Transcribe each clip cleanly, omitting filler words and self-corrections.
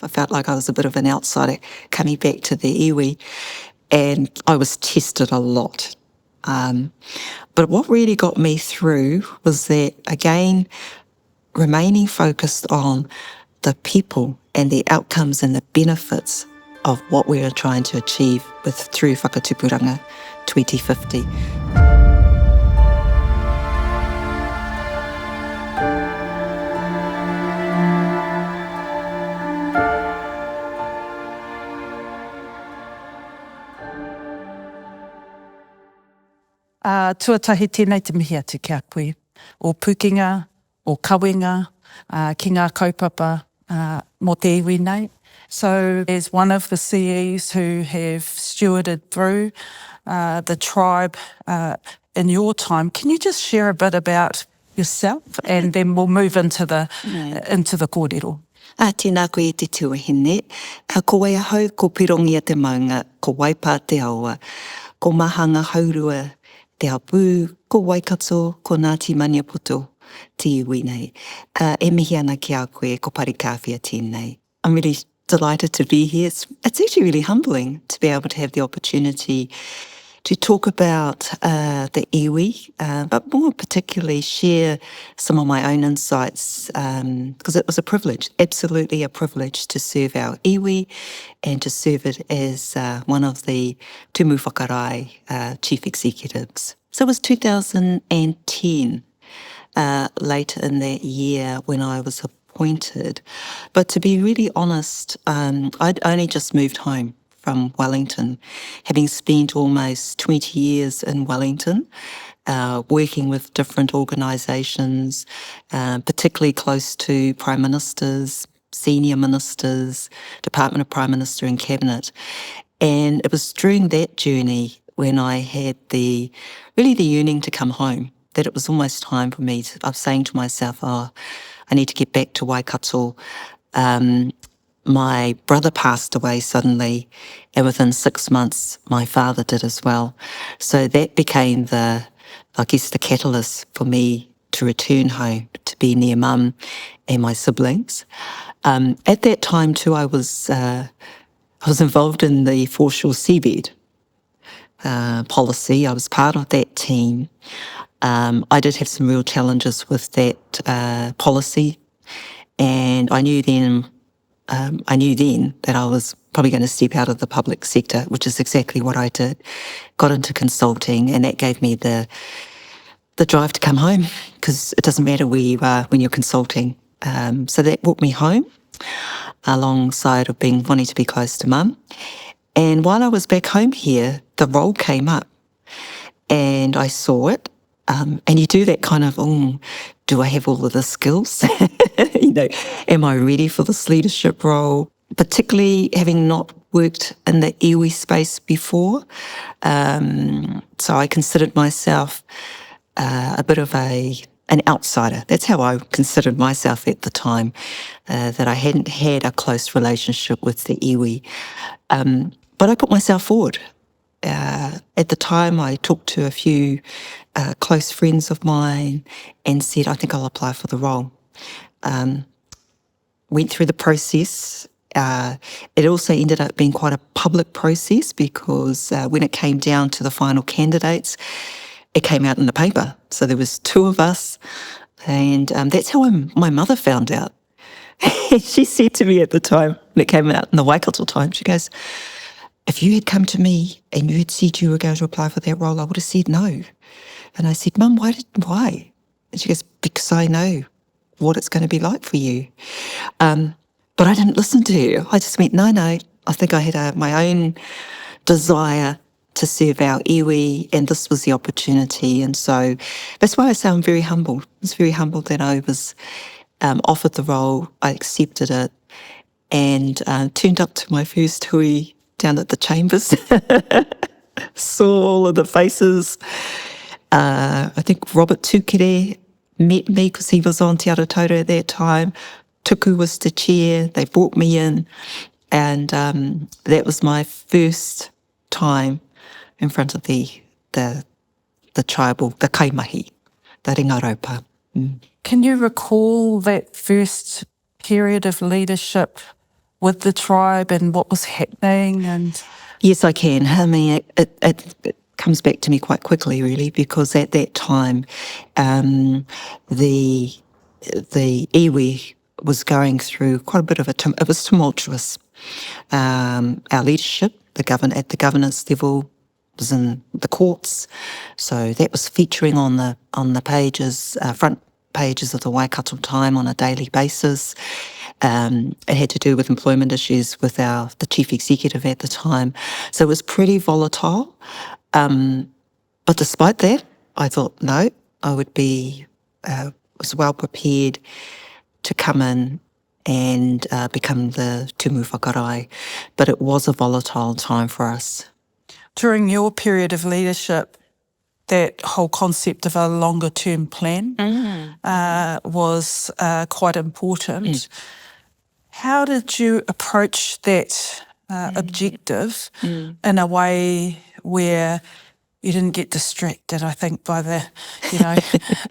I felt like I was a bit of an outsider coming back to the iwi, and I was tested a lot. But what really got me through was that, again, remaining focused on the people and the outcomes and the benefits of what we are trying to achieve through Whakatupuranga 2050. Tuatahi tēnei te mihi atu kia koe, o pukinga, o kawenga, ki ngā kaupapa mō te iwi nei. So as one of the CEs who have stewarded through the tribe in your time, can you just share a bit about yourself and then we'll move into the kōrero. Tēnā koe e te tuahine. Ko wai ahau, ko pirongia te maunga, ko waipā te aua, ko mahanga haurua te hapū, ko waikato, ko Ngāti Maniapoto, te iwi nei. E mihi ana ki a koe, ko Parekawhia tēnei. I'm really delighted to be here. It's actually really humbling to be able to have the opportunity to talk about the iwi, but more particularly share some of my own insights, because it was a privilege, absolutely a privilege to serve our iwi and to serve it as one of the Tumu Whakarai chief executives. So it was 2010, late in that year when I was appointed. But to be really honest, I'd only just moved home from Wellington, having spent almost 20 years in Wellington, working with different organisations, particularly close to Prime Ministers, senior ministers, Department of Prime Minister and Cabinet. And it was during that journey when I had the yearning to come home, that it was almost time for me. I was saying to myself, I need to get back to Waikato. My brother passed away suddenly, and within 6 months, my father did as well. So that became the catalyst for me to return home, to be near mum and my siblings. At that time too, I was involved in the foreshore seabed policy. I was part of that team. I did have some real challenges with that policy, and I knew then that I was probably going to step out of the public sector, which is exactly what I did. Got into consulting, and that gave me the drive to come home, because it doesn't matter where you are when you're consulting. So that brought me home, alongside of wanting to be close to mum. And while I was back home here, the role came up, and I saw it. And you do that kind of, do I have all of the skills? Am I ready for this leadership role? Particularly having not worked in the iwi space before. So I considered myself a bit of an outsider. That's how I considered myself at the time, that I hadn't had a close relationship with the iwi. But I put myself forward. At the time, I talked to a few close friends of mine and said, I think I'll apply for the role. Went through the process. It also ended up being quite a public process, because when it came down to the final candidates, it came out in the paper. So there was 2 of us, and that's how my mother found out. She said to me at the time, when it came out in the Waikato Times, she goes, if you had come to me and you had said you were going to apply for that role, I would have said no. And I said, Mum, why? And she goes, because I know what it's going to be like for you. But I didn't listen to her. I just went, no. I think I had my own desire to serve our iwi, and this was the opportunity. And so that's why I say I'm very humbled. I was very humbled that I was offered the role. I accepted it, and turned up to my first hui down at the chambers. Saw all of the faces. I think Robert Tukere met me because he was on Te Aratoro at that time. Tuku was the chair. They brought me in, and that was my first time in front of the tribal, the kaimahi, the ringaraupa. Can you recall that first period of leadership with the tribe and what was happening? And Yes, I can. I mean, it comes back to me quite quickly, really, because at that time, the iwi was going through quite a bit of it was tumultuous. Our leadership, at the governance level, was in the courts, so that was featuring on the pages, front pages of the Waikato Time on a daily basis. It had to do with employment issues with the chief executive at the time, so it was pretty volatile. But despite that, I thought, no, I would be was well prepared to come in and become the tumu whakarai. But it was a volatile time for us. during your period of leadership, that whole concept of a longer term plan was quite important. How did you approach that objective in a way where you didn't get distracted, I think, by the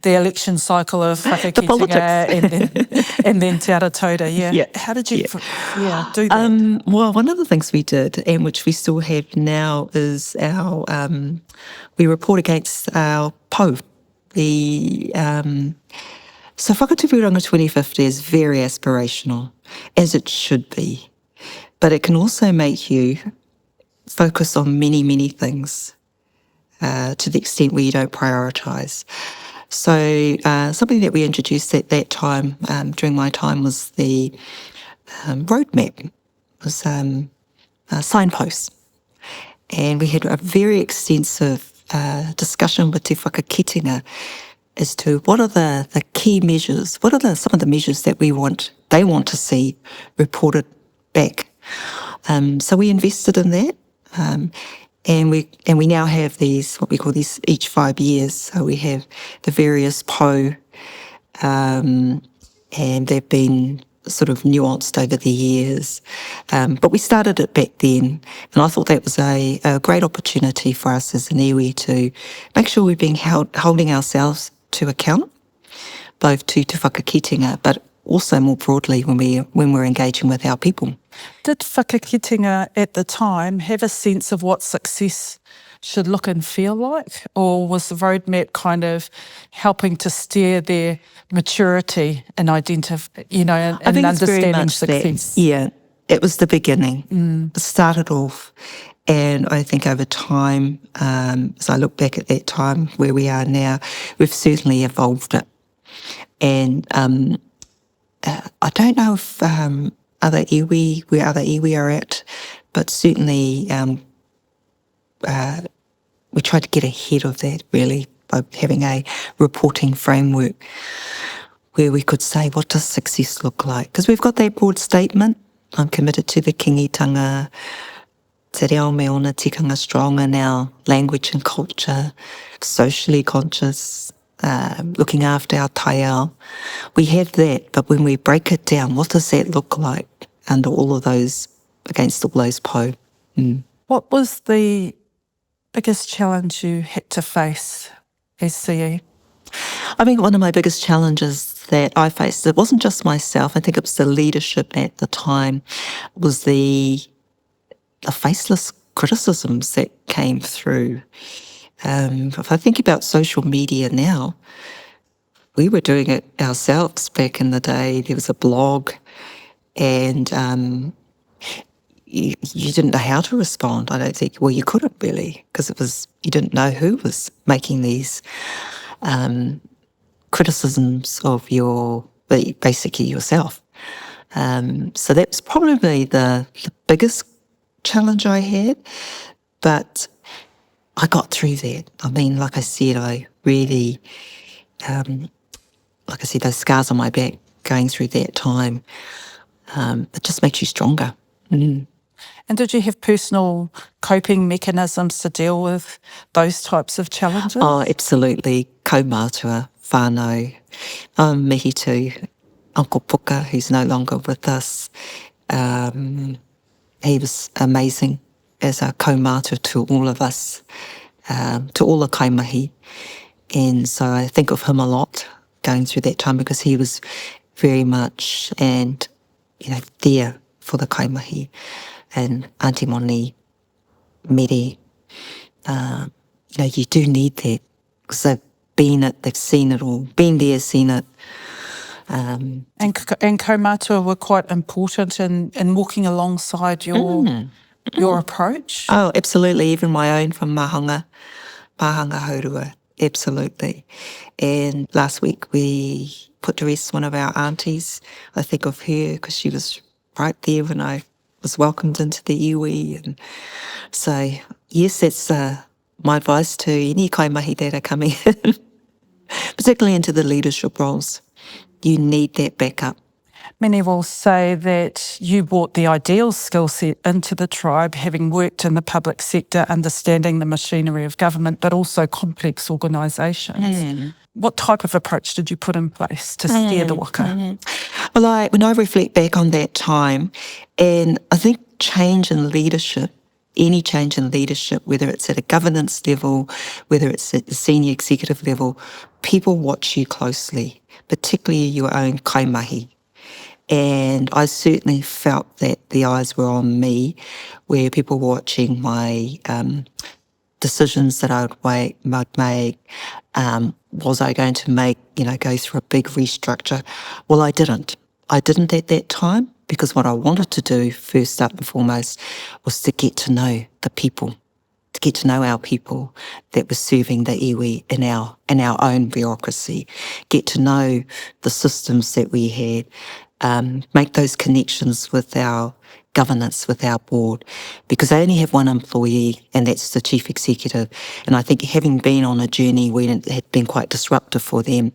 election cycle of Whakakitenga and then Te Aratouta, Yeah. How did you do that? Well, one of the things we did, and which we still have now, is we report against our po. So Whakatupuranga 2050 is very aspirational, as it should be, but it can also make you focus on many, many things to the extent where you don't prioritise. So something that we introduced at that time, during my time, was the roadmap. It was signposts. And we had a very extensive discussion with Te Whakakitenga as to what are the key measures, what are some of the measures that they want to see reported back. So we invested in that. And we now have these, what we call these, each 5 years. So we have the various po, and they've been sort of nuanced over the years. But we started it back then, and I thought that was a great opportunity for us as an iwi to make sure we're being holding ourselves to account, both to Te Whakakitenga, but also more broadly when we're engaging with our people. Did Whakakitenga at the time have a sense of what success should look and feel like? Or was the roadmap kind of helping to steer their maturity and understanding success? It was the beginning. It started off, and I think over time, as I look back at that time where we are now, we've certainly evolved it. And I don't know if where other iwi are at, but certainly we tried to get ahead of that, really, by having a reporting framework where we could say, what does success look like? Because we've got that broad statement, I'm committed to the kingitanga, te reo me ona tikanga strong in our language and culture, socially conscious, looking after our taiao. We have that, but when we break it down, what does that look like under all of those, against all those po? What was the biggest challenge you had to face as CE? I think one of my biggest challenges that I faced, it wasn't just myself, I think it was the leadership at the time, was the faceless criticisms that came through. If I think about social media now, we were doing it ourselves back in the day. There was a blog, and you didn't know how to respond. I don't think, well, you couldn't really, because you didn't know who was making these criticisms of basically yourself. So that was probably the biggest challenge I had, but I got through that. I mean, like I said, I really, those scars on my back going through that time, it just makes you stronger. And did you have personal coping mechanisms to deal with those types of challenges? Oh, absolutely. Kaumātua, whaanau, mihi too. Uncle Puka, who's no longer with us, he was amazing as a kaumātua to all of us, to all the kaimahi. And so I think of him a lot going through that time, because he was very much there for the kaimahi. And Auntie Moni, Mere, you do need that because they've seen it all, been there, seen it. And kaumātua were quite important in walking alongside your approach. Oh, absolutely. Even my own from Mahanga Haurua. Absolutely. And last week we put to rest one of our aunties. I think of her because she was right there when I was welcomed into the iwi. And so, yes, that's my advice to any kaimahi that are coming in, particularly into the leadership roles. You need that backup. Many will say that you brought the ideal skill set into the tribe, having worked in the public sector, understanding the machinery of government, but also complex organisations. What type of approach did you put in place to steer the waka? Well, when I reflect back on that time, and I think change in leadership, any change in leadership, whether it's at a governance level, whether it's at the senior executive level, people watch you closely, particularly your own kaimahi. And I certainly felt that the eyes were on me, where people were watching my decisions that I would make. Was I going to go through a big restructure? Well, I didn't. I didn't at that time because what I wanted to do first up and foremost was to get to know the people, to get to know our people that were serving the iwi in our own bureaucracy, get to know the systems that we had, make those connections with our governance, with our board, because they only have one employee, and that's the chief executive. And I think having been on a journey when it had been quite disruptive for them,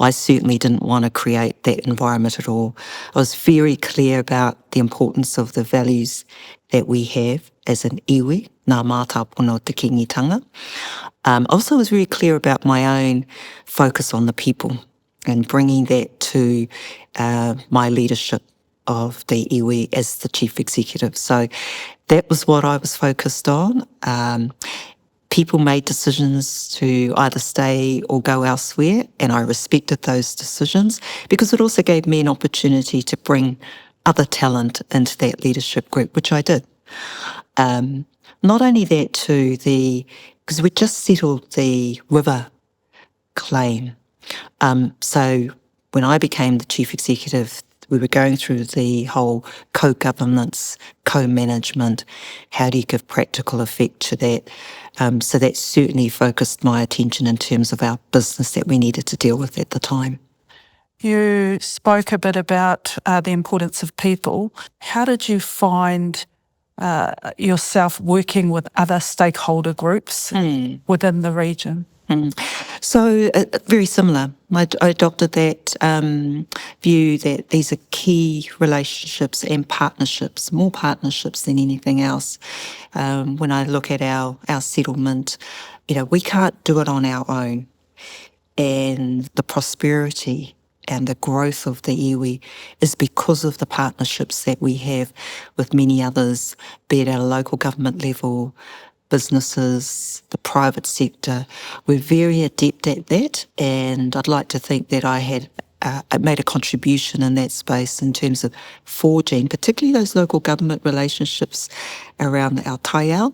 I certainly didn't want to create that environment at all. I was very clear about the importance of the values that we have as an iwi, ngā mātāpono te kingitanga. Also was very clear about my own focus on the people and bringing that to my leadership of the iwi as the chief executive. So that was what I was focused on. People made decisions to either stay or go elsewhere, and I respected those decisions because it also gave me an opportunity to bring other talent into that leadership group, which I did. Not only that too, because we just settled the river claim. So when I became the chief executive, we were going through the whole co-governance, co-management, how do you give practical effect to that? So that certainly focused my attention in terms of our business that we needed to deal with at the time. You spoke a bit about the importance of people. How did you find yourself working with other stakeholder groups within the region? So very similar. I adopted that view that these are key relationships and partnerships, more partnerships than anything else. When I look at our settlement, we can't do it on our own. And the prosperity and the growth of the iwi is because of the partnerships that we have with many others, be it at a local government level, businesses, the private sector. We're very adept at that, and I'd like to think that I made a contribution in that space in terms of forging, particularly those local government relationships around our taiao.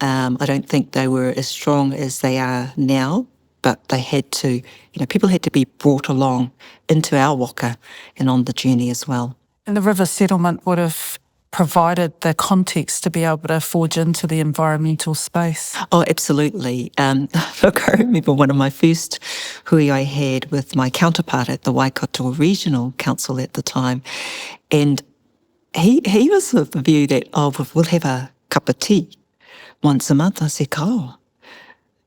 I don't think they were as strong as they are now, but they had to, people had to be brought along into our waka and on the journey as well. And the river settlement would have provided the context to be able to forge into the environmental space. Oh, absolutely. Look, I remember one of my first hui I had with my counterpart at the Waikato Regional Council at the time, and he was of the view that, we'll have a cup of tea once a month. I said,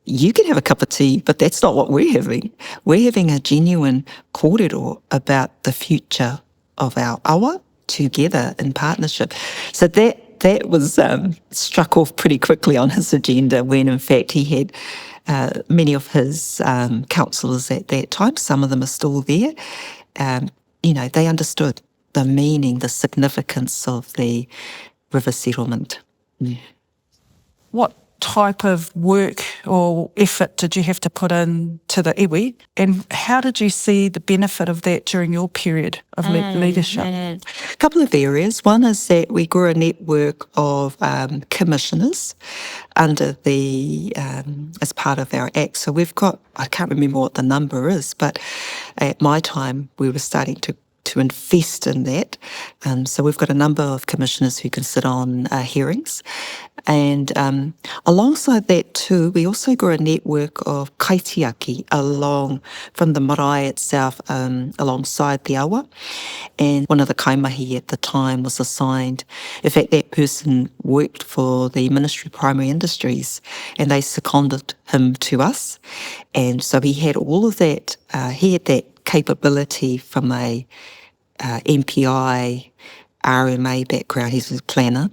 you can have a cup of tea, but that's not what we're having. We're having a genuine kōrero about the future of our awa together in partnership. So that was struck off pretty quickly on his agenda when, in fact, he had many of his councillors at that time, some of them are still there, they understood the meaning, the significance of the river settlement. What type of work or effort did you have to put in to the iwi, and how did you see the benefit of that during your period of leadership? A couple of areas. One is that we grew a network of commissioners under the as part of our act. So we've got, I can't remember what the number is, but at my time we were starting to invest in that. So we've got a number of commissioners who can sit on hearings. And alongside that too, we also grew a network of kaitiaki along from the marae itself, alongside the awa. And one of the kaimahi at the time was assigned, in fact, that person worked for the Ministry of Primary Industries, and they seconded him to us. And so he had all of that, he had that capability from a MPI, RMA background. He's a planner,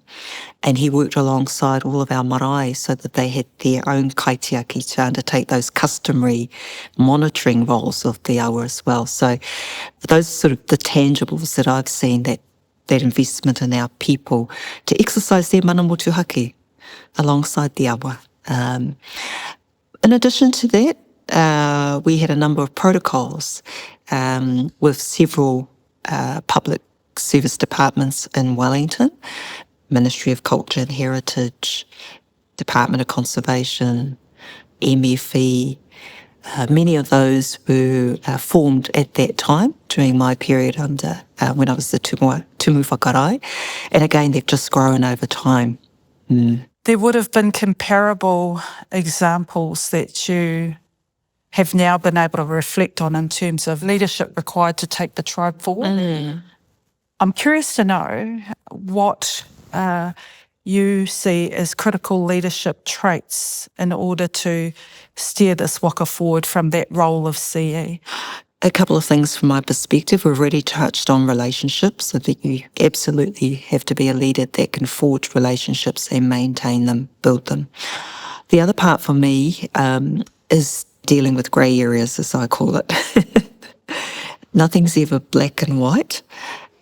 and he worked alongside all of our marae so that they had their own kaitiaki to undertake those customary monitoring roles of the awa as well. So those are sort of the tangibles that I've seen, that investment in our people to exercise their mana motuhake alongside the awa. In addition to that, we had a number of protocols with several public service departments in Wellington, Ministry of Culture and Heritage, Department of Conservation, MFE. Many of those were formed at that time during my period under when I was the tumu whakarai. And again, they've just grown over time. There would have been comparable examples that you have now been able to reflect on in terms of leadership required to take the tribe forward. I'm curious to know what you see as critical leadership traits in order to steer this waka forward from that role of CE. A couple of things from my perspective. We've already touched on relationships, so that you absolutely have to be a leader that can forge relationships and maintain them, build them. The other part for me is dealing with grey areas, as I call it. Nothing's ever black and white,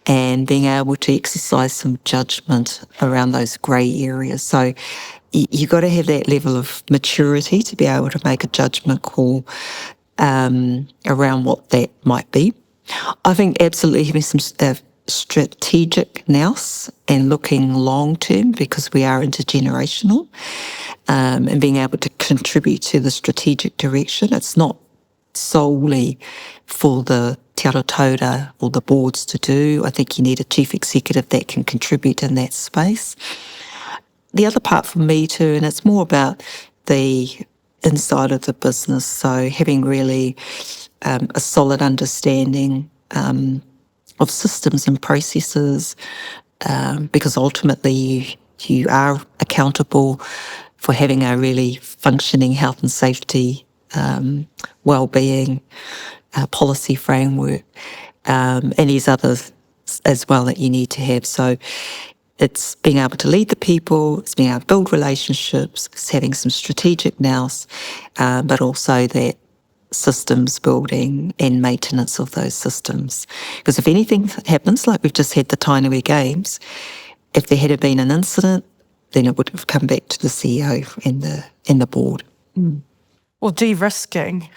and being able to exercise some judgment around those grey areas. So you've got to have that level of maturity to be able to make a judgment call around what that might be. I think absolutely having some strategic nous and looking long term, because we are intergenerational, and being able to contribute to the strategic direction. It's not solely for the te arotaura or the boards to do. I think you need a chief executive that can contribute in that space. The other part for me too, and it's more about the inside of the business, so having really a solid understanding of systems and processes, because ultimately you are accountable for having a really functioning health and safety, well-being policy framework, and these others as well that you need to have. So it's being able to lead the people, it's being able to build relationships, it's having some strategic nous, but also that systems building and maintenance of those systems. Because if anything happens, like we've just had the Tainui Games, if there had been an incident, then it would have come back to the CEO and the board. Well, de-risking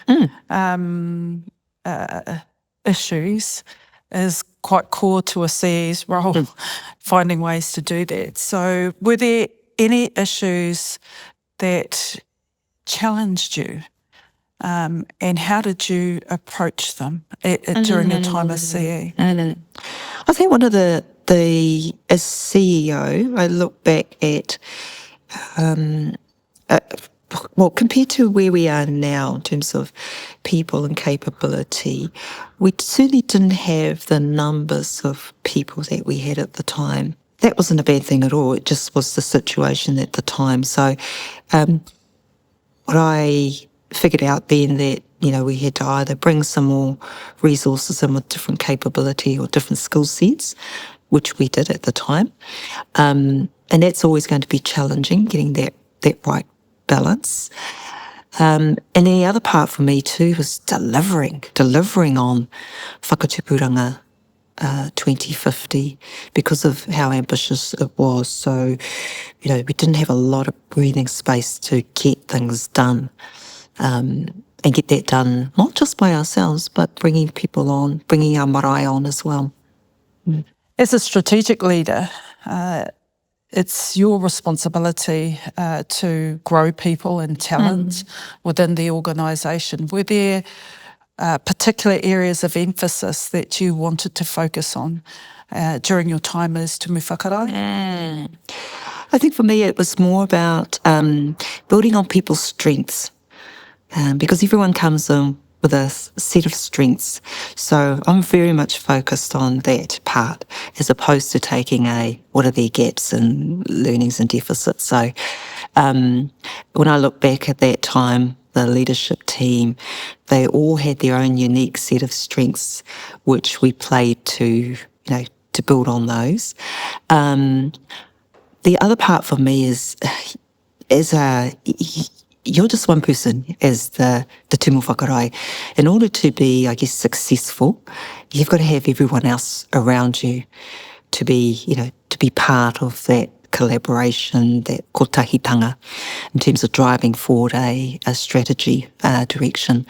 issues is quite core to a CE's role, finding ways to do that. So were there any issues that challenged you, and how did you approach them during your time as CE? I think one of the as CEO, I look back at, well, compared to where we are now in terms of people and capability, we certainly didn't have the numbers of people that we had at the time. That wasn't a bad thing at all. It just was the situation at the time. So what I figured out then that, we had to either bring some more resources in with different capability or different skill sets, which we did at the time. And that's always going to be challenging, getting that right balance. And then the other part for me too was delivering on whakatupuranga 2050 because of how ambitious it was. So, we didn't have a lot of breathing space to get things done and get that done, not just by ourselves, but bringing people on, bringing our marae on as well. As a strategic leader, it's your responsibility to grow people and talent within the organisation. Were there particular areas of emphasis that you wanted to focus on during your time as Tumu Whakarai? I think for me it was more about building on people's strengths because everyone comes in with a set of strengths. So I'm very much focused on that part as opposed to taking what are their gaps and learnings and deficits. So when I look back at that time, the leadership team, they all had their own unique set of strengths, which we played to build on those. The other part for me is, you're just one person as the tumu whakarai. In order to be, I guess, successful, you've got to have everyone else around you to be part of that collaboration, that kotahitanga, in terms of driving forward a strategy direction.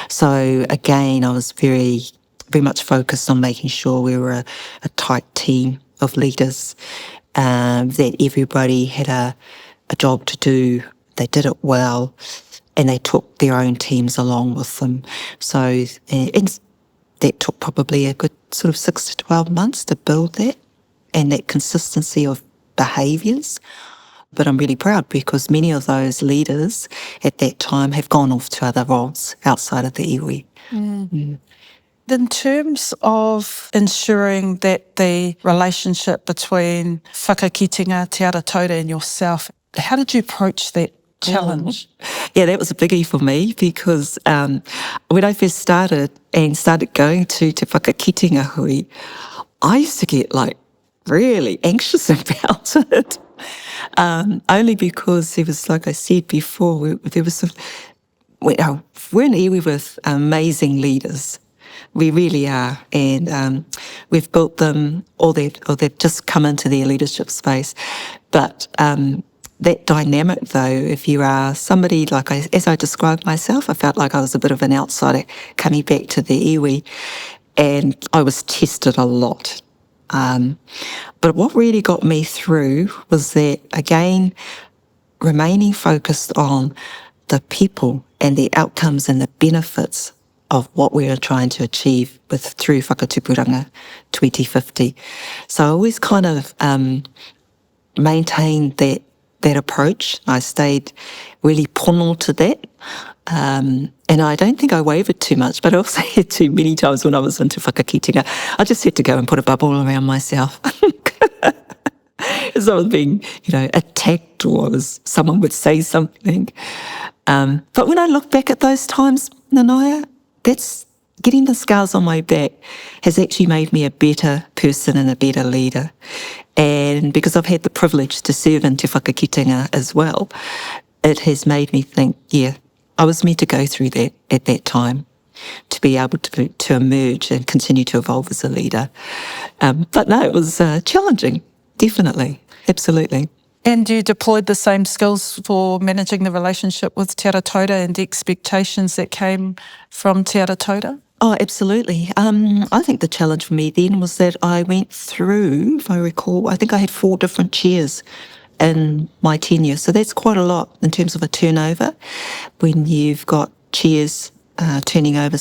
So again, I was very, very much focused on making sure we were a tight team of leaders, that everybody had a job to do. They did it well, and they took their own teams along with them. So that took probably a good sort of 6 to 12 months to build that and that consistency of behaviours. But I'm really proud because many of those leaders at that time have gone off to other roles outside of the iwi. In terms of ensuring that the relationship between whakakitenga, Te Aratauta and yourself, how did you approach that challenge? Yeah, that was a biggie for me because when I first started going to Te Whakakitenga hui, I used to get really anxious about it. Only because there was, like I said before, there was we're an iwi with amazing leaders. We really are, and we've built them, or they've just come into their leadership space. But that dynamic, though, if you are somebody as I described myself, I felt like I was a bit of an outsider coming back to the iwi, and I was tested a lot. But what really got me through was that, again, remaining focused on the people and the outcomes and the benefits of what we are trying to achieve through Whakatupuranga 2050. So I always kind of maintained that approach. I stayed really pono to that. And I don't think I wavered too much, but I also had too many times when I was into whakakitenga, I just had to go and put a bubble around myself. As I was being, attacked, or someone would say something. But when I look back at those times, Nanaia, that's getting the scars on my back has actually made me a better person and a better leader. And because I've had the privilege to serve in Te Whakakitenga as well, it has made me think, I was meant to go through that at that time to be able to emerge and continue to evolve as a leader. But no, it was challenging, definitely, absolutely. And you deployed the same skills for managing the relationship with Te Aratauta and the expectations that came from Te Aratauta? Oh, absolutely. I think the challenge for me then was that I went through, if I recall, I think I had 4 different chairs in my tenure. So that's quite a lot in terms of a turnover when you've got chairs turning over.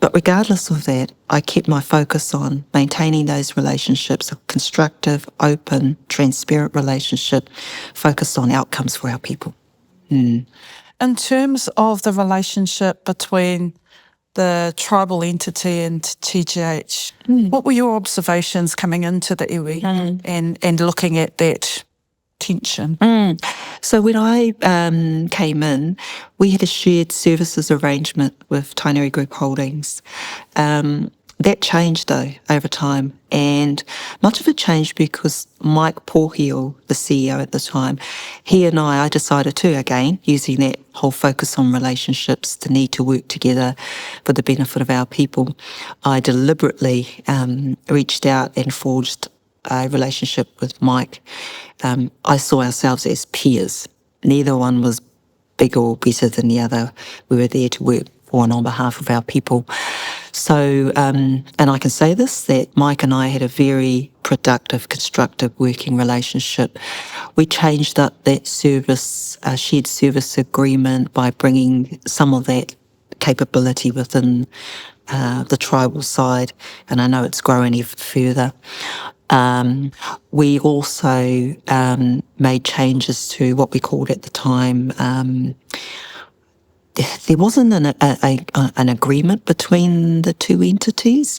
But regardless of that, I kept my focus on maintaining those relationships, a constructive, open, transparent relationship, focused on outcomes for our people. In terms of the relationship between the tribal entity and TGH, what were your observations coming into the iwi and looking at that tension? So when I came in, we had a shared services arrangement with Tainui Group Holdings. That changed though over time, and much of it changed because Mike Pōhio, the CEO at the time, he and I decided to, again, using that whole focus on relationships, the need to work together for the benefit of our people, I deliberately reached out and forged a relationship with Mike. I saw ourselves as peers. Neither one was bigger or better than the other. We were there to work for and on behalf of our people. So, and I can say this, that Mike and I had a very productive, constructive working relationship. We changed up that service, shared service agreement by bringing some of that capability within the tribal side, and I know it's growing even further. We also made changes to what we called at the time, there wasn't an agreement between the two entities.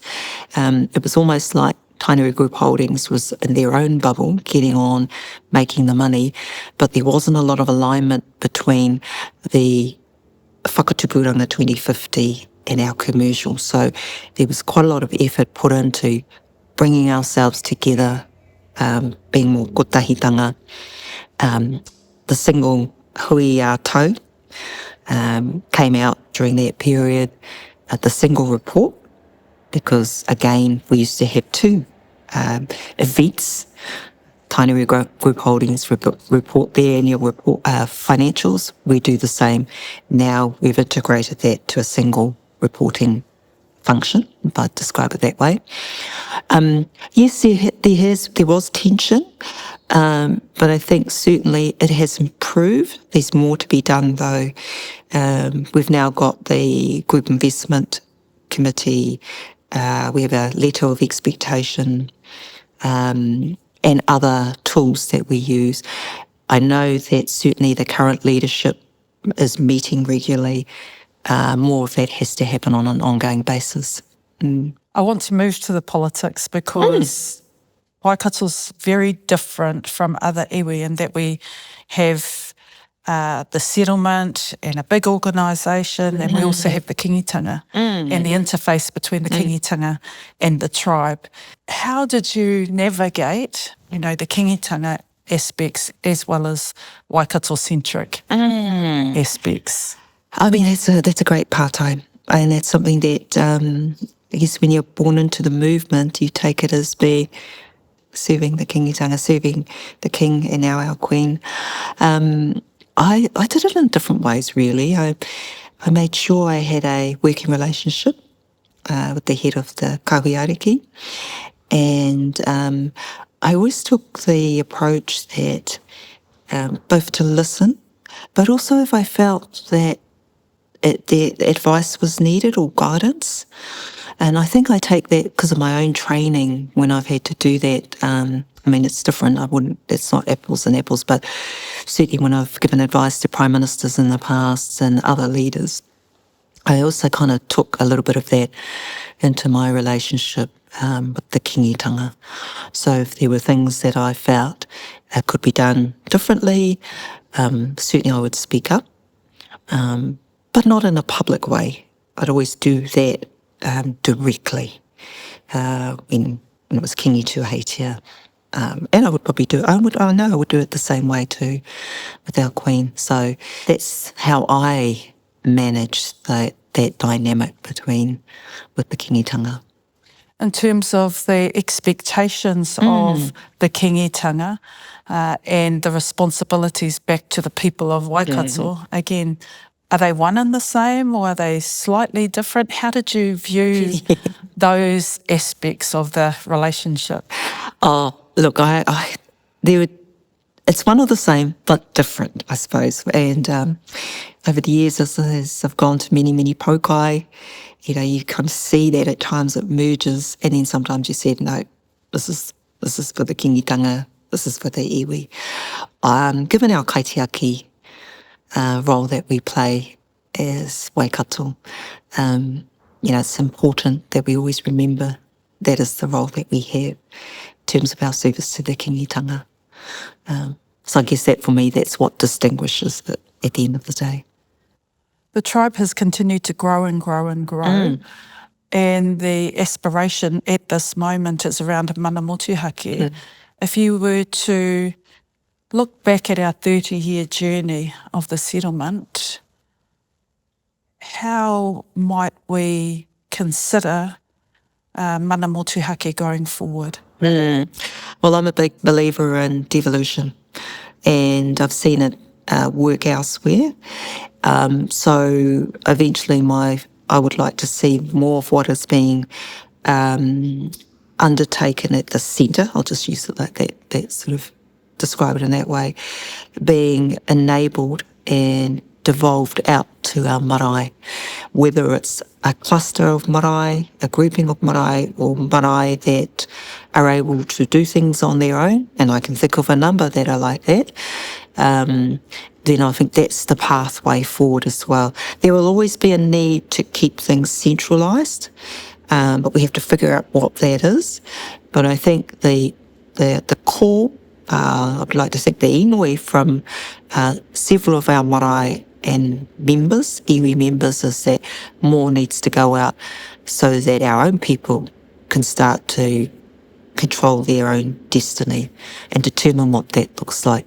It was almost like Tainui Group Holdings was in their own bubble, getting on, making the money, but there wasn't a lot of alignment between the Whakatupuranga 2050 and our commercial. So there was quite a lot of effort put into bringing ourselves together, being more kotahitanga. The single Hui a Tau came out during that period, the single report, because again, we used to have two events. Tainui Group Holdings report their annual report, financials. We do the same. Now we've integrated that to a single reporting function, if I describe it that way. Yes, there was tension, but I think certainly it has improved. There's more to be done though. We've now got the Group Investment Committee. We have a letter of expectation, and other tools that we use. I know that certainly the current leadership is meeting regularly. More of that has to happen on an ongoing basis. I want to move to the politics because Waikato's very different from other iwi in that we have the settlement and a big organisation, and we also have the Kingitana and the interface between the Kingitana and the tribe. How did you navigate, the Kingitana aspects as well as Waikato-centric aspects? I mean, that's a great part-time, and that's something that I guess when you're born into the movement, you take it as being serving the Kingitana, serving the king and now our queen. I did it in different ways, really. I made sure I had a working relationship with the head of the Kahuiariki, and I always took the approach that both to listen, but also if I felt that the advice was needed or guidance. And I think I take that because of my own training when I've had to do that. I mean, it's different. It's not apples and apples, but certainly when I've given advice to prime ministers in the past and other leaders, I also kind of took a little bit of that into my relationship with the Kingitanga. So if there were things that I felt could be done differently, certainly I would speak up, but not in a public way. I'd always do that directly when it was Kingi Tuahetia. And I would probably I know I would do it the same way too with our Queen. So that's how I managed that dynamic with the Kingitanga. In terms of the expectations of the Kingitanga and the responsibilities back to the people of Waikato, again, are they one and the same or are they slightly different? How did you view those aspects of the relationship? Oh, look, it's one of the same, but different, I suppose. And over the years, as I've gone to many, many pokai, you kind of see that at times it merges, and then sometimes you said, no, this is for the Kingitanga, this is for the iwi. Given our kaitiaki role that we play as Waikato, it's important that we always remember that is the role that we have in terms of our service to the Kingitanga. So I guess that for me, that's what distinguishes it at the end of the day. The tribe has continued to grow and grow and grow. and the aspiration at this moment is around a mana motuhake. If you were to look back at our 30-year journey of the settlement, how might we consider mana motuhake going forward? Well, I'm a big believer in devolution, and I've seen it work elsewhere. So eventually I would like to see more of what is being undertaken at the centre. I'll just use it like that sort of describe it in that way, being enabled and devolved out to our marae, whether it's a cluster of marae, a grouping of marae, or marae that are able to do things on their own, and I can think of a number that are like that, then I think that's the pathway forward as well. There will always be a need to keep things centralised, but we have to figure out what that is. But I think the core, I'd like to think the inui from several of our marae and members, iwi members, is that more needs to go out so that our own people can start to control their own destiny and determine what that looks like.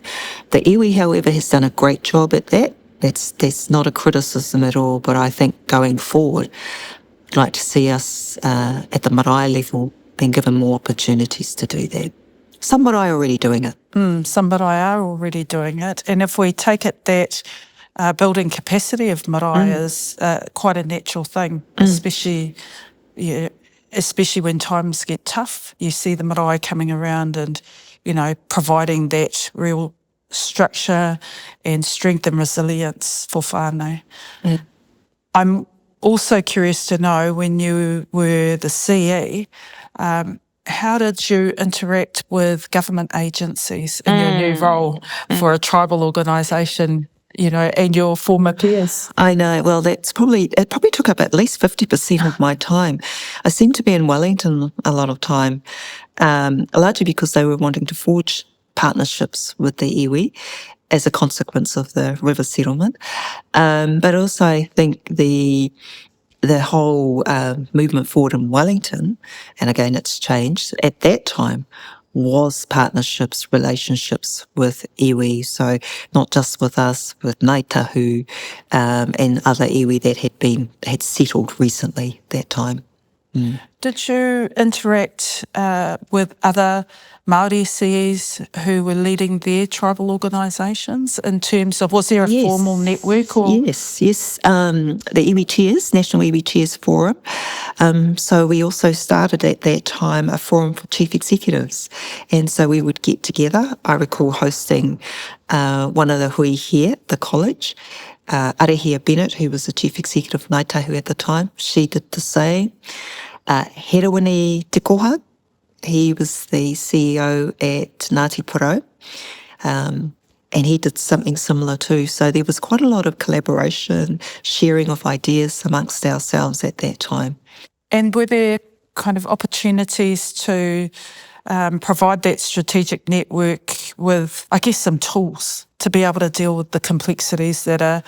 The iwi, however, has done a great job at that. That's not a criticism at all, but I think going forward, I'd like to see us at the marae level being given more opportunities to do that. Some marae are already doing it. Some marae are already doing it. And if we take it that building capacity of marae is quite a natural thing, especially when times get tough. You see the marae coming around and, providing that real structure and strength and resilience for whānau. I'm also curious to know, when you were the CE, how did you interact with government agencies in your new role for a tribal organisation, and your former peers? I know. Well, it probably took up at least 50% of my time. I seemed to be in Wellington a lot of time, largely because they were wanting to forge partnerships with the iwi as a consequence of the river settlement. But also I think the whole movement forward in Wellington, and again it's changed, at that time was partnerships, relationships with iwi. So not just with us, with Ngāi Tahu and other iwi that had settled recently that time. Did you interact with other Māori CEs who were leading their tribal organisations in terms of, was there a formal network? Or? Yes. The iwi chairs, National Iwi Chairs Forum. So we also started at that time a forum for chief executives. And so we would get together. I recall hosting one of the hui here at the college, Arehia Bennett, who was the chief executive of Ngāi Tahu at the time. She did the same. Herewini Te Koha, he was the CEO at Ngāti Porou, and he did something similar too. So there was quite a lot of collaboration, sharing of ideas amongst ourselves at that time. And were there kind of opportunities to provide that strategic network with, I guess, some tools to be able to deal with the complexities that are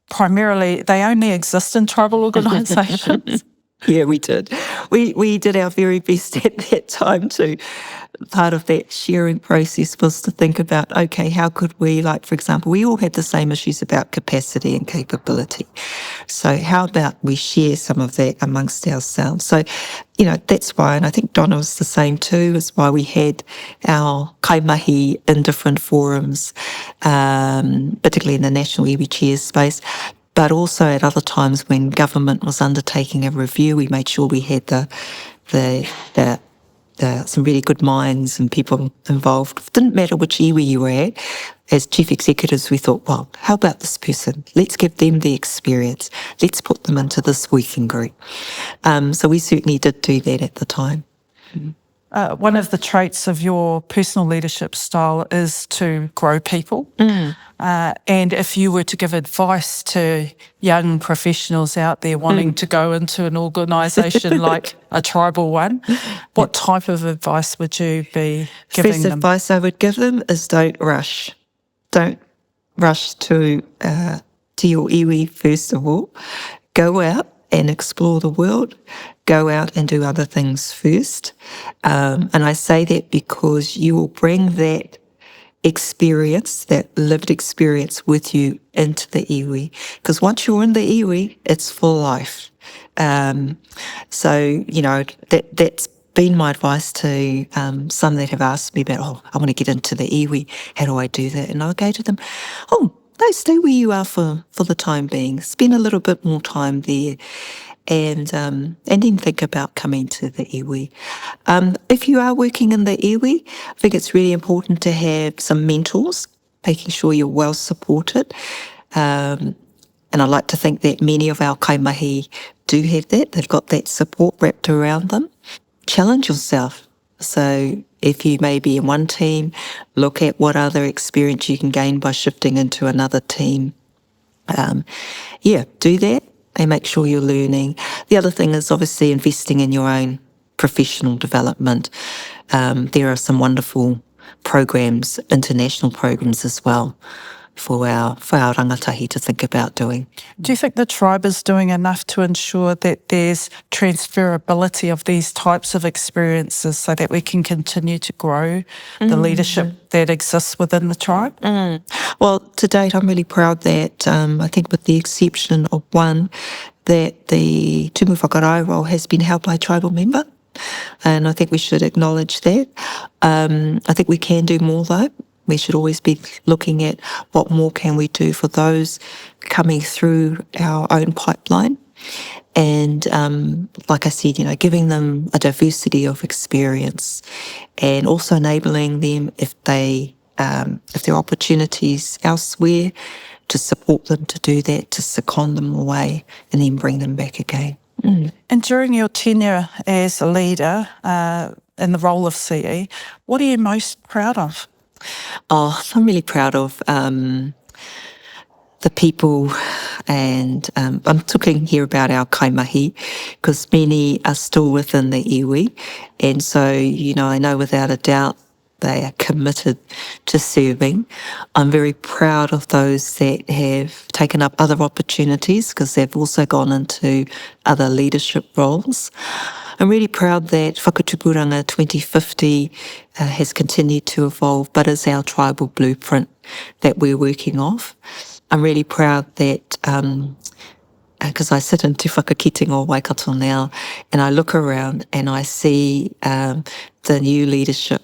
primarily, they only exist in tribal organisations? Yeah, we did. We did our very best at that time too. Part of that sharing process was to think about, okay, how could we, like, for example, we all had the same issues about capacity and capability. So how about we share some of that amongst ourselves? So, that's why, and I think Donna was the same too, is why we had our kaimahi in different forums, particularly in the National Iwi Chairs space. But also at other times when government was undertaking a review, we made sure we had some really good minds and people involved. It didn't matter which iwi you were at. As chief executives, we thought, well, how about this person? Let's give them the experience. Let's put them into this working group. So we certainly did do that at the time. One of the traits of your personal leadership style is to grow people. And if you were to give advice to young professionals out there wanting to go into an organisation like a tribal one, what type of advice would you be giving them? First advice I would give them is don't rush. Don't rush to your iwi, first of all. Go out and explore the world. go out and do other things first. And I say that because you will bring that experience, that lived experience with you into the iwi. Because once you're in the iwi, it's for life. So, that's been my advice to some that have asked me about, I want to get into the iwi. How do I do that? And I'll go to them, no, stay where you are for the time being. Spend a little bit more time there. And then think about coming to the iwi. If you are working in the iwi, I think it's really important to have some mentors, making sure you're well supported. And I like to think that many of our kaimahi do have that. They've got that support wrapped around them. Challenge yourself. So if you may be in one team, look at what other experience you can gain by shifting into another team. Do that and make sure you're learning. The other thing is obviously investing in your own professional development. There are some wonderful programs, international programs as well, for our rangatahi to think about doing. Do you think the tribe is doing enough to ensure that there's transferability of these types of experiences so that we can continue to grow the leadership that exists within the tribe? Well, to date, I'm really proud that I think with the exception of one, that the tumu whakarai role has been held by a tribal member. And I think we should acknowledge that. I think we can do more though. We should always be looking at what more can we do for those coming through our own pipeline. And like I said, giving them a diversity of experience and also enabling them if there are opportunities elsewhere to support them to do that, to second them away and then bring them back again. And during your tenure as a leader in the role of CE, what are you most proud of? I'm really proud of the people, and I'm talking here about our kaimahi, because many are still within the iwi, and so, I know without a doubt they are committed to serving. I'm very proud of those that have taken up other opportunities because they've also gone into other leadership roles. I'm really proud that Whakatupuranga 2050 has continued to evolve, but is our tribal blueprint that we're working off. I'm really proud that, because I sit in Te Whakakitingo Waikato now, and I look around and I see the new leadership,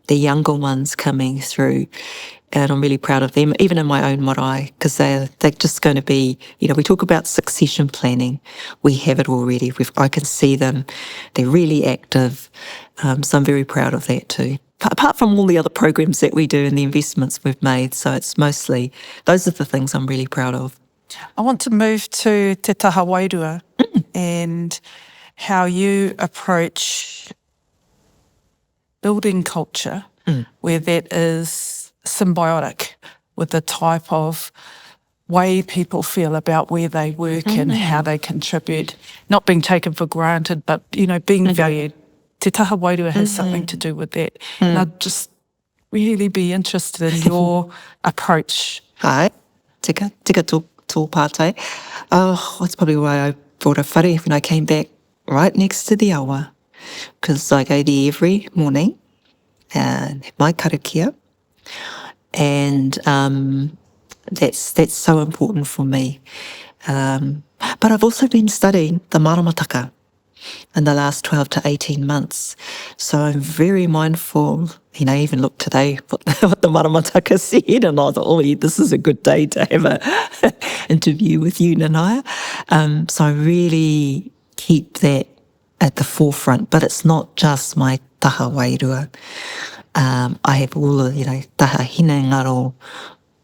the younger ones coming through, and I'm really proud of them, even in my own marae, because they're just going to be, we talk about succession planning. We have it already. I can see them. They're really active. So I'm very proud of that too. Apart from all the other programs that we do and the investments we've made. So it's mostly, those are the things I'm really proud of. I want to move to Te Taha Wairua and how you approach building culture where that is symbiotic with the type of way people feel about where they work and how they contribute, not being taken for granted, but, being valued. Te Taha Wairua has something to do with that. And I'd just really be interested in your approach. Hi, tika tō pātai. That's probably why I brought a whare when I came back right next to the awa, because I go there every morning and have my karakia. And that's so important for me. But I've also been studying the maramataka in the last 12 to 18 months. So I'm very mindful, even look today what the maramataka said, and I thought, this is a good day to have an interview with you, Nanaya. So I really keep that at the forefront, but it's not just my taha wairua. I have all the, taha hinengaro,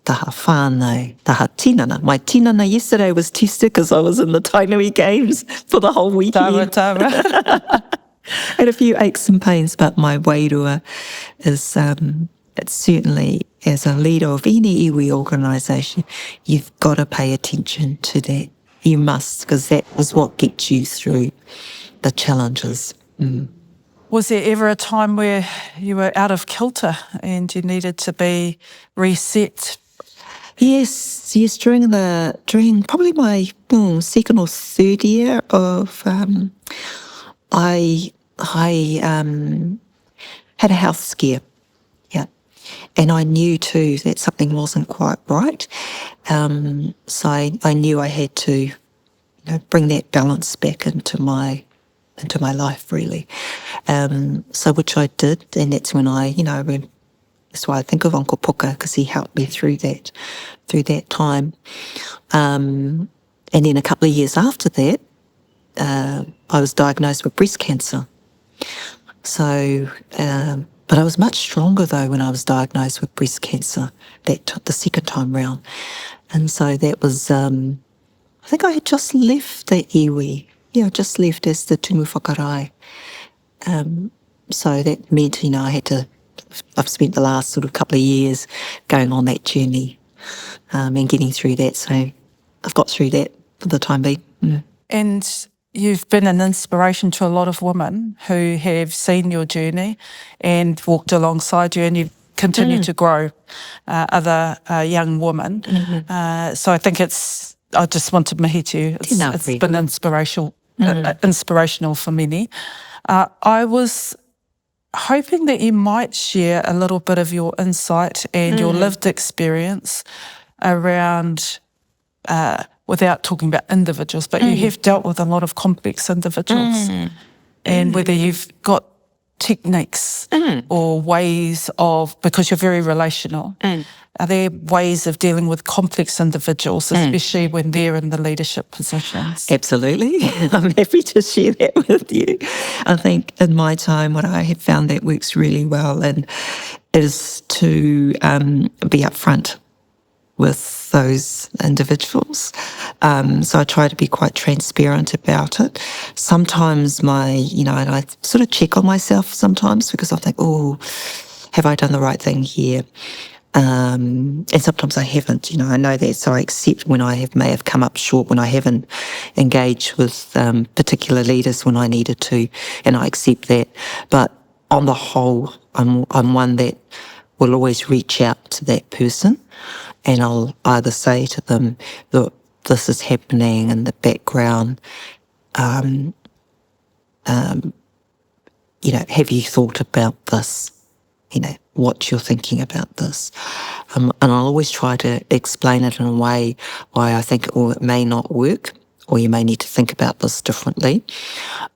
taha whaanau, taha tinana. My tinana yesterday was tested because I was in the Tainui Games for the whole weekend. Tawa. Had a few aches and pains, but my wairua is, it's certainly, as a leader of any iwi organisation, you've got to pay attention to that. You must, because that is what gets you through the challenges. Was there ever a time where you were out of kilter and you needed to be reset? Yes, during probably my second or third year of I had a health scare, yeah. And I knew too that something wasn't quite right. So I knew I had to bring that balance back into my life, really. So which I did, and that's when that's why I think of Uncle Puka, because he helped me through that time. And then a couple of years after that, I was diagnosed with breast cancer. So, but I was much stronger though when I was diagnosed with breast cancer the second time round. And so that was, I think I had just left the iwi. Yeah, just left as the tumu whakarai. So that meant, I've spent the last sort of couple of years going on that journey and getting through that. So I've got through that for the time being. Mm. And you've been an inspiration to a lot of women who have seen your journey and walked alongside you, and you continue to grow other young women. Mm-hmm. So I think I just want to mihi to you. It's been inspirational for many. I was hoping that you might share a little bit of your insight and your lived experience around, without talking about individuals, but you have dealt with a lot of complex individuals, and whether you've got techniques or ways of, because you're very relational, are there ways of dealing with complex individuals, especially when they're in the leadership positions? Absolutely. I'm happy to share that with you. I think in my time, what I have found that works really well is to be upfront with those individuals. So I try to be quite transparent about it. Sometimes and I sort of check on myself sometimes because I think, have I done the right thing here? And sometimes I haven't, I know that, so I accept when I may have come up short, when I haven't engaged with particular leaders when I needed to, and I accept that. But on the whole, I'm one that will always reach out to that person, and I'll either say to them, look, this is happening in the background, have you thought about this? What you're thinking about this. And I'll always try to explain it in a way why I think it may not work, or you may need to think about this differently.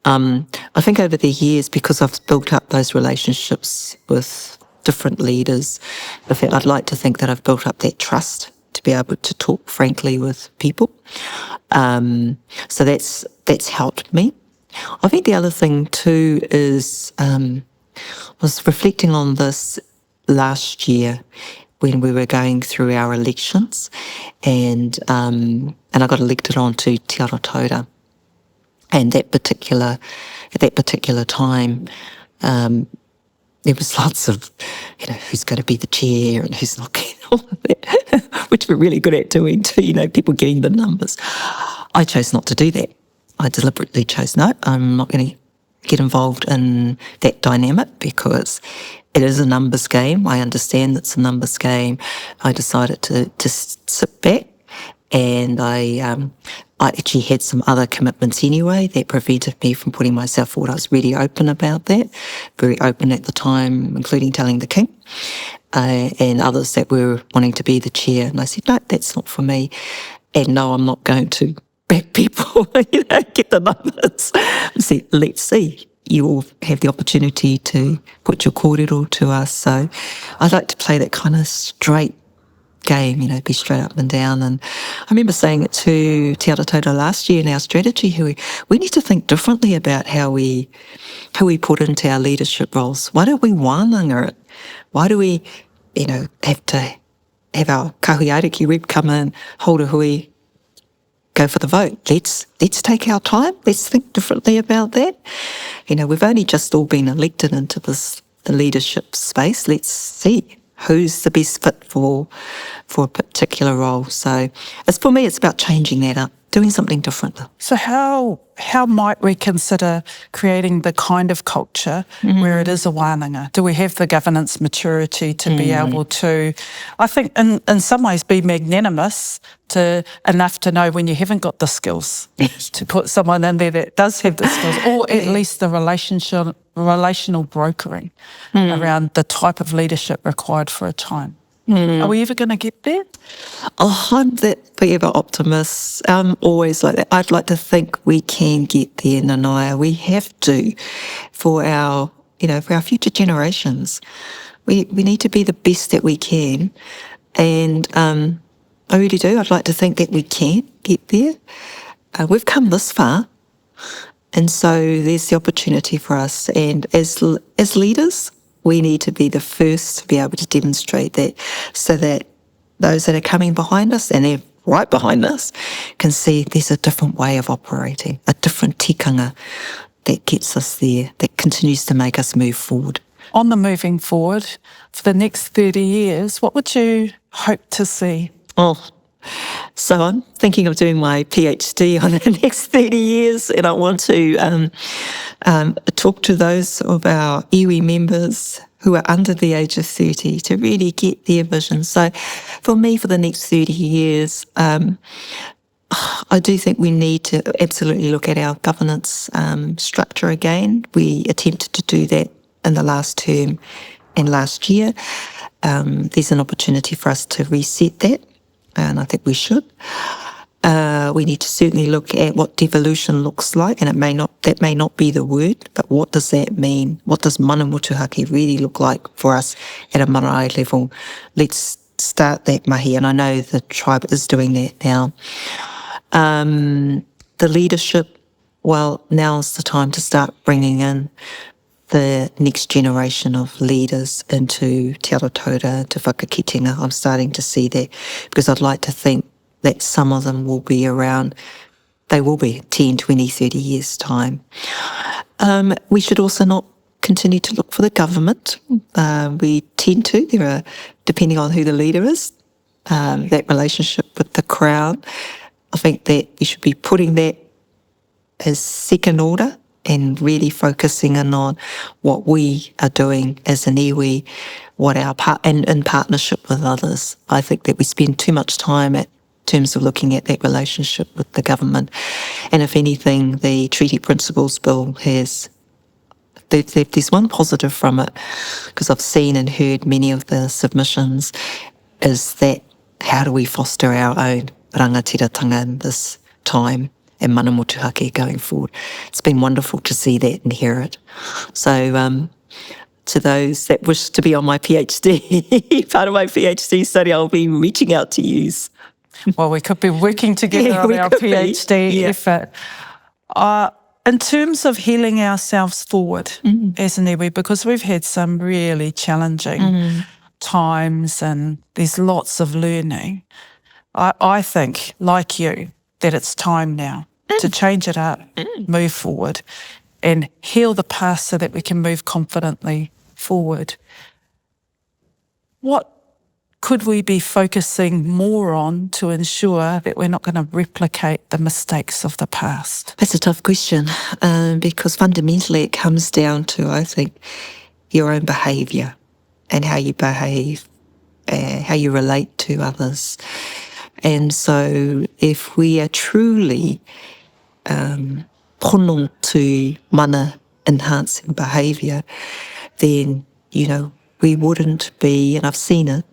I think over the years, because I've built up those relationships with different leaders, in fact, I'd like to think that I've built up that trust to be able to talk frankly with people. So that's helped me. I think the other thing too is I was reflecting on this last year when we were going through our elections, and I got elected onto Te Arotaura. And at that particular time, there was lots of, who's going to be the chair and who's not getting all of that, which we're really good at doing too, people getting the numbers. I chose not to do that. I deliberately chose no, I'm not going to get involved in that dynamic because it is a numbers game. I understand it's a numbers game. I decided to sit back, and I actually had some other commitments anyway that prevented me from putting myself forward. I was really open about that, very open at the time, including telling the King and others that were wanting to be the chair. And I said, no, that's not for me. And no, I'm not going to back people, get the numbers. I said, let's see. You all have the opportunity to put your kōrero to us. So I'd like to play that kind of straight game, be straight up and down. And I remember saying it to Te Arotaura last year in our strategy, we need to think differently about how we put into our leadership roles. Why don't we wānanga it? Why do we, have to have our kahui ariki rep come in, hold a hui, go for the vote? Let's take our time. Let's think differently about that. We've only just all been elected into the leadership space. Let's see who's the best fit for for a particular role. So for me, it's about changing that up, doing something different. So how might we consider creating the kind of culture where it is a wānanga? Do we have the governance maturity to be able to, I think in some ways, be magnanimous enough to know when you haven't got the skills to put someone in there that does have the skills, or at least the relational brokering around the type of leadership required for a time? Are we ever going to get there? Oh, I'm that forever optimist. I'm always like that. I'd like to think we can get there, Nanaya. We have to for our future generations. We need to be the best that we can. And I really do. I'd like to think that we can get there. We've come this far. And so there's the opportunity for us. And as leaders, we need to be the first to be able to demonstrate that, so that those that are coming behind us, and they're right behind us, can see there's a different way of operating, a different tikanga that gets us there, that continues to make us move forward. On the moving forward, for the next 30 years, what would you hope to see? Oh, so I'm thinking of doing my PhD on the next 30 years, and I want to talk to those of our iwi members who are under the age of 30 to really get their vision. So for me, for the next 30 years, I do think we need to absolutely look at our governance structure again. We attempted to do that in the last term and last year. There's an opportunity for us to reset that, and I think we should. We need to certainly look at what devolution looks like, and that may not be the word, but what does that mean? What does mana motuhake really look like for us at a marae level? Let's start that mahi, and I know the tribe is doing that now. The leadership, well, now's the time to start bringing in the next generation of leaders into Te Aratora, to whakakitenga. I'm starting to see that, because I'd like to think that some of them will be around, they will be 10, 20, 30 years' time. We should also not continue to look for the government. We tend to, depending on who the leader is, that relationship with the Crown. I think that we should be putting that as second order and really focusing in on what we are doing as an iwi, and in partnership with others. I think that we spend too much time in terms of looking at that relationship with the government. And if anything, the Treaty Principles Bill there's one positive from it, because I've seen and heard many of the submissions, is that how do we foster our own rangatiratanga in this time and mana motuhake going forward. It's been wonderful to see that and hear it. So to those that wish to be on my PhD, part of my PhD study, I'll be reaching out to you. Well, we could be working together on our PhD effort. In terms of healing ourselves forward as an iwi, because we've had some really challenging times and there's lots of learning, I think, like you, that it's time now to change it up, move forward, and heal the past so that we can move confidently forward. What could we be focusing more on to ensure that we're not going to replicate the mistakes of the past? That's a tough question, because fundamentally it comes down to, I think, your own behaviour and how you behave, how you relate to others. And so if we are truly pono to mana enhancing behaviour, then, we wouldn't be, and I've seen it,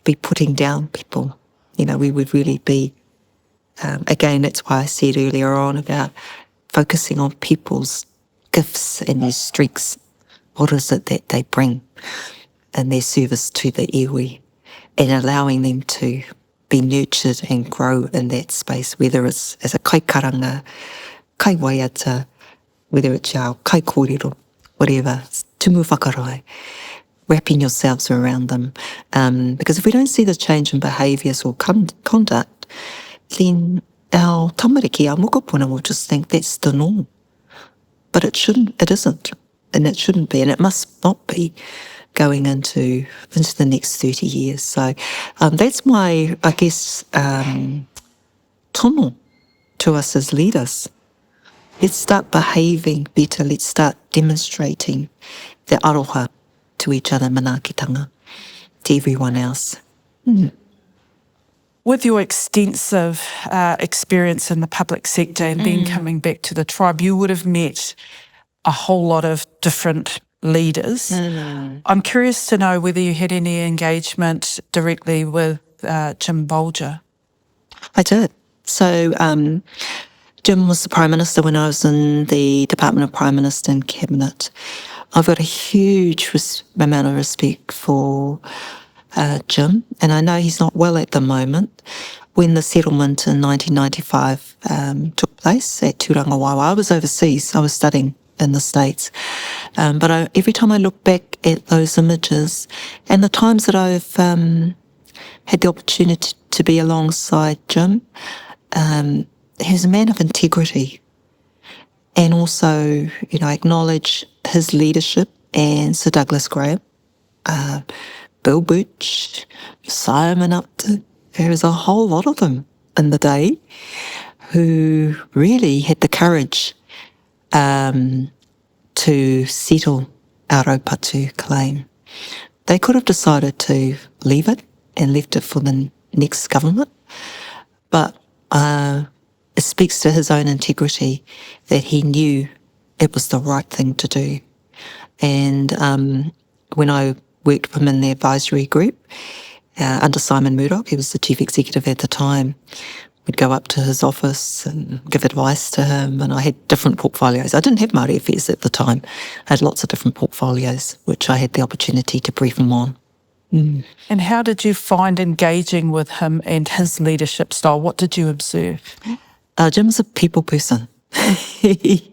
be putting down people. We would really be, again, that's why I said earlier on about focusing on people's gifts and their strengths. What is it that they bring in their service to the iwi, and allowing them to be nurtured and grow in that space, whether it's as a kaikaranga, kai waiata, whether it's our kai kōrero, whatever, tumu whakarai, wrapping yourselves around them. Because if we don't see the change in behaviours or conduct, then our tamariki, our mokopuna, will just think that's the norm. But it isn't, and it shouldn't be, and it must not be. going into the next 30 years. So that's my, I guess, tono to us as leaders. Let's start behaving better. Let's start demonstrating the aroha to each other, manaakitanga, to everyone else. With your extensive experience in the public sector and then coming back to the tribe, you would have met a whole lot of different leaders. I'm curious to know whether you had any engagement directly with Jim Bolger. I did. So Jim was the Prime Minister when I was in the Department of Prime Minister and Cabinet. I've got a huge amount of respect for Jim, and I know he's not well at the moment. When the settlement in 1995 took place at Turangawawa, I was overseas. I was studying in the States. But every time I look back at those images and the times that I've had the opportunity to be alongside Jim, he was a man of integrity, and also, acknowledge his leadership and Sir Douglas Graham, Bill Butch, Simon Upton. There was a whole lot of them in the day who really had the courage to settle our Raupatu claim. They could have decided to leave it and left it for the next government, but it speaks to his own integrity that he knew it was the right thing to do. And when I worked with him in the advisory group under Simon Murdoch, he was the chief executive at the time, we'd go up to his office and give advice to him, and I had different portfolios. I didn't have Māori affairs at the time. I had lots of different portfolios, which I had the opportunity to brief him on. And how did you find engaging with him and his leadership style? What did you observe? Jim's a people person. He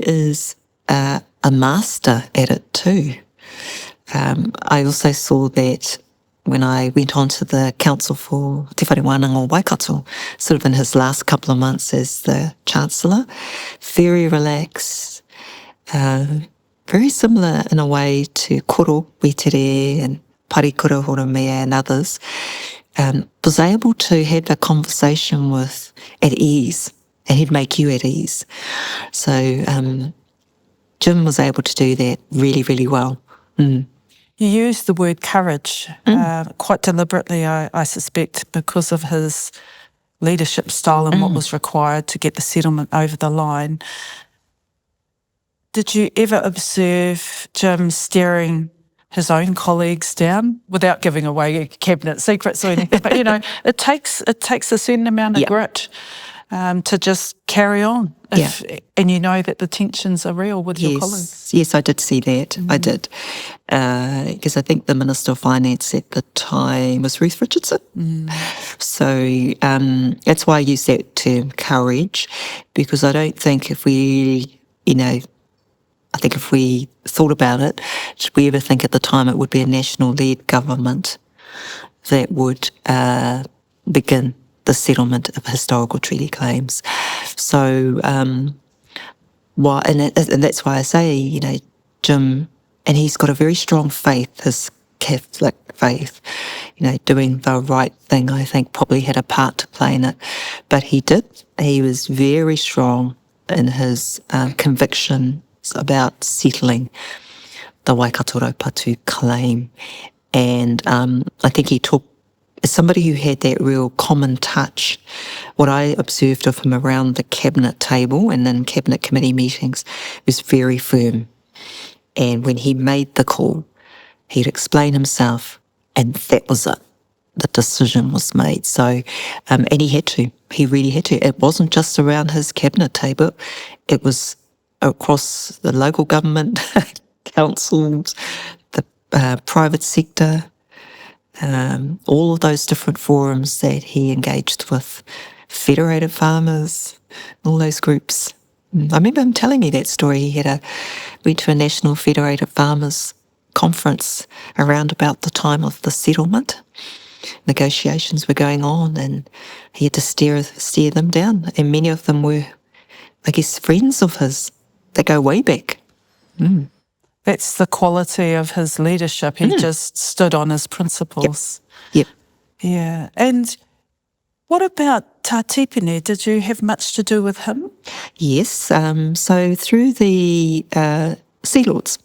is a master at it too. I also saw that when I went on to the Council for Te Whare Wānanga Waikato, sort of in his last couple of months as the Chancellor, very relaxed, very similar in a way to Koro Wetere and Parekawhia McLean and others, was able to have a conversation with at ease, and he'd make you at ease. So Jim was able to do that really, really well. You used the word courage quite deliberately, I suspect, because of his leadership style and what was required to get the settlement over the line. Did you ever observe Jim staring his own colleagues down without giving away cabinet secrets or anything? But, it takes a certain amount of grit to just carry on. And you know that the tensions are real with your colleagues. Yes, I did see that. I did. Because I think the Minister of Finance at the time was Ruth Richardson. So that's why I use that term courage, because I don't think if we, I think if we thought about it, did we ever think at the time it would be a national-led government that would begin the settlement of historical treaty claims? So, and that's why I say, Jim, and he's got a very strong faith, his Catholic faith, doing the right thing, I think probably had a part to play in it. But he was very strong in his conviction about settling the Waikato Raupatu claim. And I think he took, as somebody who had that real common touch, what I observed of him around the cabinet table and in cabinet committee meetings was very firm. And when he made the call, he'd explain himself, and that was it. The decision was made. So, and he had to. He really had to. It wasn't just around his cabinet table. It was across the local government, councils, the private sector, all of those different forums that he engaged with, federated farmers, all those groups. I remember him telling me that story. He went to a National Federated Farmers conference around about the time of the settlement. Negotiations were going on, and he had to steer them down. And many of them were, I guess, friends of his that go way back. That's the quality of his leadership. He just stood on his principles. Yep. Yeah. And what about Tatipin? Did you have much to do with him? Yes. So through the Sea Lords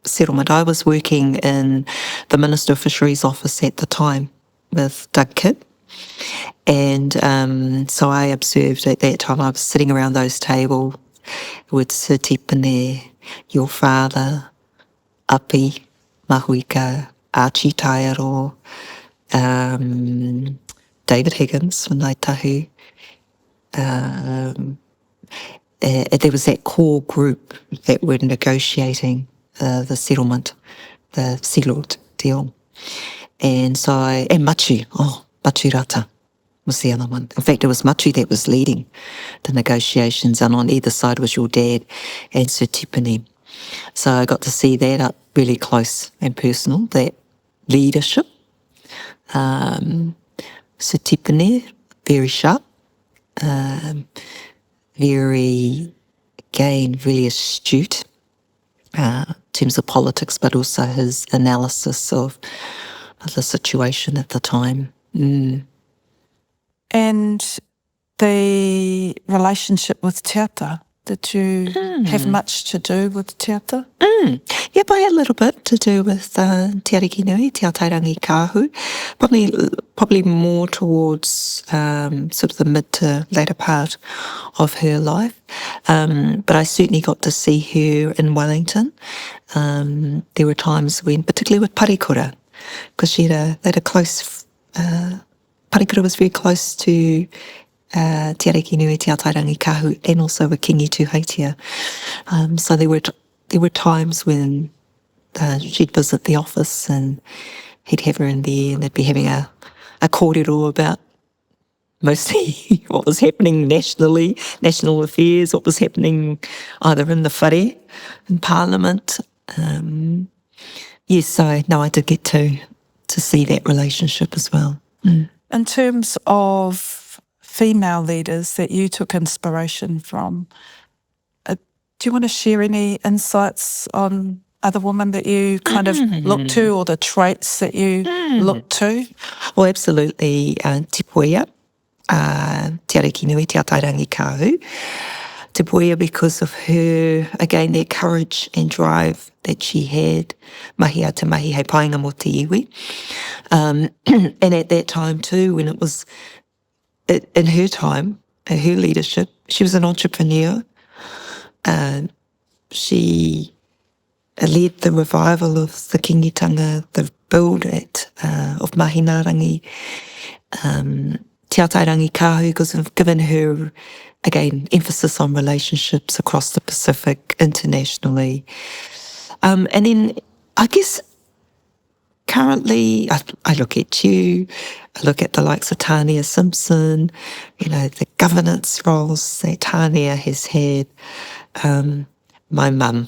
settlement, I was working in the Minister of Fisheries office at the time with Doug Kidd. And so I observed at that time, I was sitting around those tables with Tatipin, your father, Api, Mahuika, Archie Tairo, David Higgins from Naitahu. There was that core group that were negotiating the settlement, the Sea Lord deal. And so and Machu Rata was the other one. In fact, it was Machu that was leading the negotiations, and on either side was your dad and Sir Tipene. So I got to see that up really close and personal, that leadership. Sir Tipene, very sharp, very, again, really astute in terms of politics, but also his analysis of the situation at the time. And the relationship with Te Ata, did you have much to do with Te Ata? Yep, I had a little bit to do with Te Arikinui, Te Atairangikaahu, probably more towards sort of the mid to later part of her life. But I certainly got to see her in Wellington. There were times when, particularly with Parekawhia, because she had a close, Parekawhia was very close to Te Arikinui, Te Atairangikaahu, and also with Kingitana. So there were times when she'd visit the office and he'd have her in there and they'd be having a kōrero about mostly what was happening nationally, national affairs, what was happening either in the whare, in Parliament. Yes, so no, I did get to see that relationship as well. In terms of female leaders that you took inspiration from, do you want to share any insights on other women that you kind of look to, or the traits that you look to? Well, absolutely. Te Puea, Te Arikinui, Te Atairangikaahu. Te Puea, because of her, again, that courage and drive that she had, mahi a te mahi hei painga mo te iwi. And at that time too, when it was, in her time, her leadership, she was an entrepreneur. She led the revival of the Kingitana, the build of Mahinarangi, Te Atairangikaahu, because of given her, again, emphasis on relationships across the Pacific, internationally. And then, I guess, currently, I look at you, I look at the likes of Tania Simpson, the governance roles that Tania has had. My mum,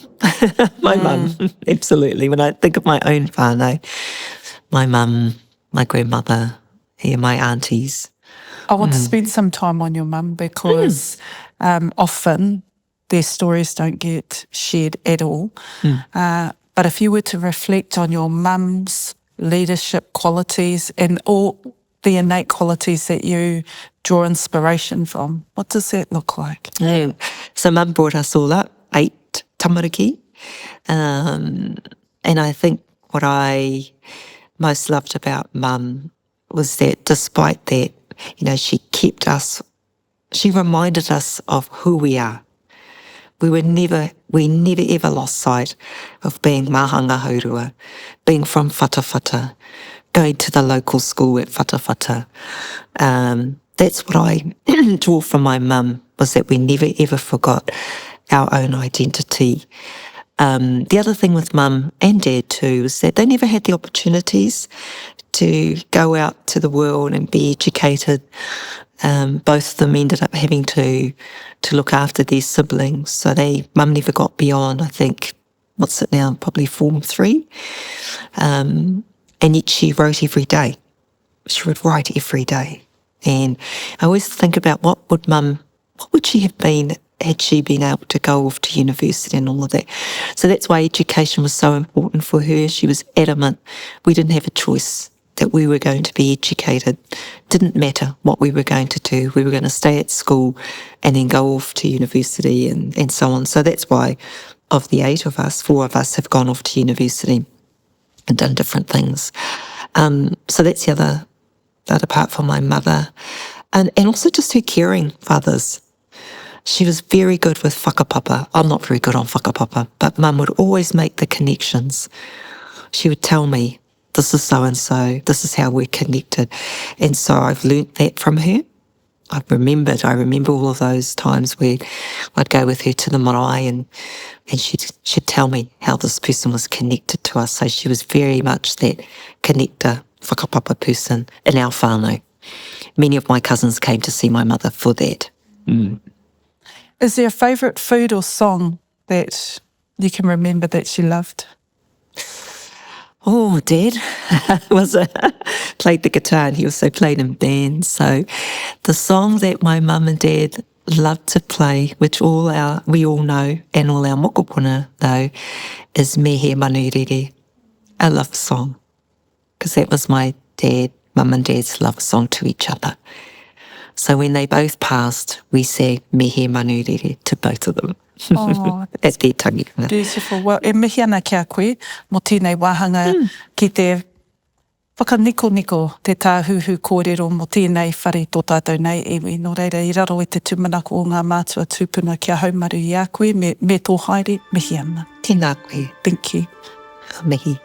absolutely. When I think of my own whānau, my mum, my grandmother, my aunties. I want to spend some time on your mum because often their stories don't get shared at all. But if you were to reflect on your mum's leadership qualities and all the innate qualities that you draw inspiration from, what does that look like? Yeah. So mum brought us all up, 8 tamariki. And I think what I most loved about mum was that despite that, she kept us, she reminded us of who we are. We never ever lost sight of being mahanga haurua, being from Whatawhata, going to the local school at Whatawhata. That's what I draw from my mum, was that we never ever forgot our own identity. The other thing with mum and dad too is that they never had the opportunities to go out to the world and be educated. Both of them ended up having to look after their siblings. So mum never got beyond, I think, what's it now, probably Form 3. And yet she wrote every day. She would write every day. And I always think about what would she have been had she been able to go off to university and all of that. So that's why education was so important for her. She was adamant we didn't have a choice, that we were going to be educated. Didn't matter what we were going to do. We were going to stay at school and then go off to university and so on. So that's why of the 8 of us, 4 of us have gone off to university and done different things. So that's the other part for my mother. And also just her caring for others. She was very good with whakapapa. I'm not very good on whakapapa, but Mum would always make the connections. She would tell me, this is so-and-so, this is how we're connected. And so I've learnt that from her. I remember all of those times where I'd go with her to the marae and she'd tell me how this person was connected to us. So she was very much that connector, whakapapa person in our whānau. Many of my cousins came to see my mother for that. Mm. Is there a favourite food or song that you can remember that she loved? Oh, Dad played the guitar and he also played in bands. So the song that my mum and dad loved to play, which we all know and all our mokopuna know, is Me He Manurere, a love song. Because that was my mum and dad's love song to each other. So when they both passed, we sang Me He Manurere to both of them. Oh, at their tangihanga. Beautiful. Well, e mihi ana kia koe, mo tēnei wāhanga ki te whakaniko te tāhuhu kōrero mo tēnei whare tō tātou nei iwi. Nō reira, i raro e te tūmanako o ngā mātua tūpuna kia haumaru i a koe, me tō haere, mihi ana. Tēnā koe. Thank you. Mihi.